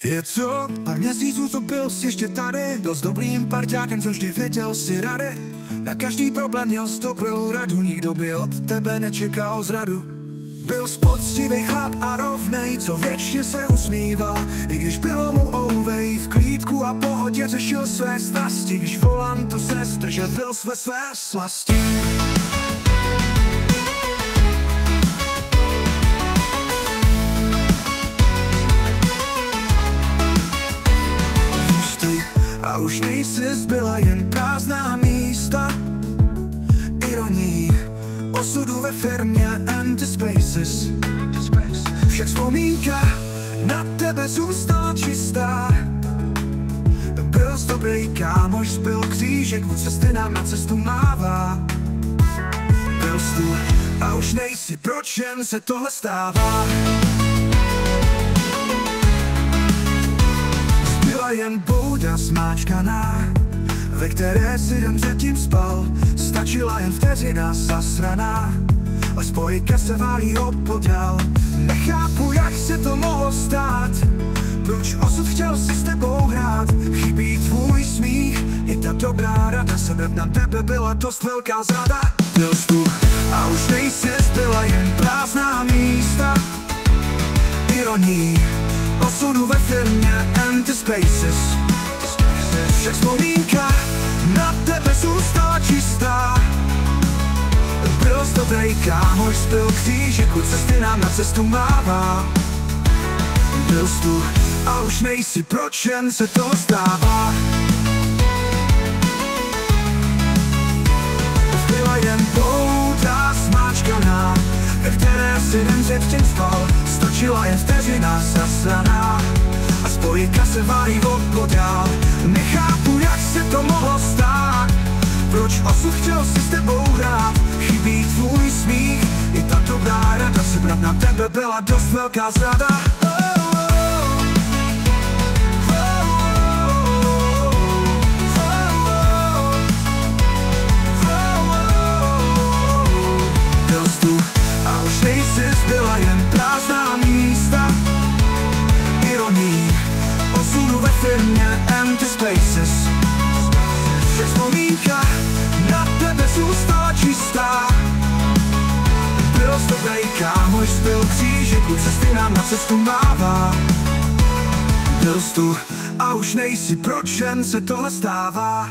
Je co? Pár měsíců, co byl jsi ještě tady. Byl s dobrým parťákem, co vždy věděl si rady. Na každý problém měl s dobrou radu. Nikdo by od tebe nečekal zradu. Byl poctivý chlap a rovnej, co věčně se usmíval. I když bylo mu ouvej, v klídku a pohodě řešil své strasti. Když volantu se zdržel, byl své slasti. A už nejsi, zbyla jen prázdná místa. Ironí osudu ve firmě Empty Spaces. Však vzpomínka na tebe zůstala čistá. Byl jsi dobrý kámoš, zbyl křížek, od cesty nám na cestu mává. Byl jsi tu a už nejsi, proč jen se tohle stává? Byla jen bouda smáčkaná, ve které si den předtím spal. Stačila jen vteřina zasraná, a spojka se válí opodál. Nechápu, jak se to mohlo stát, proč osud chtěl si s tebou hrát. Chybí tvůj smích, i ta dobrá rada, sebe na tebe byla dost velká zrada. Byl jsi tu a už nejsi, zbyla jen prázdná místa. Ironí osudu ve firmě Empty Spaces. Však vzpomínka na tebe zůstala čistá. Byl jsi dobrý kámoš, zbyl křížek, od cesty nám na cestu mává. Byl jsi tu a už nejsi, proč jen se to stává? Byla jen bouda smáčkaná, ve které si den předtím spal. Stačila jen vteřina zasraná, a spojka se válí opodál. Nechápu, jak se to mohlo stát, proč osud chtěl si s tebou hrát. Chybí tvůj smích, i ta dobrá rada, sebrat na tebe byla dost velká zrada. Byl jsi tu a už nejsi, zbyla jen prázdná místa. Ironí osudu ve firmě Empty Spaces. Však vzpomínka na tebe zůstala čistá. Byl jsi dobrý kámoš, zbyl křížek, od cesty nám na cestu mává. Byl jsi tu a už nejsi, proč jen se tohle stává?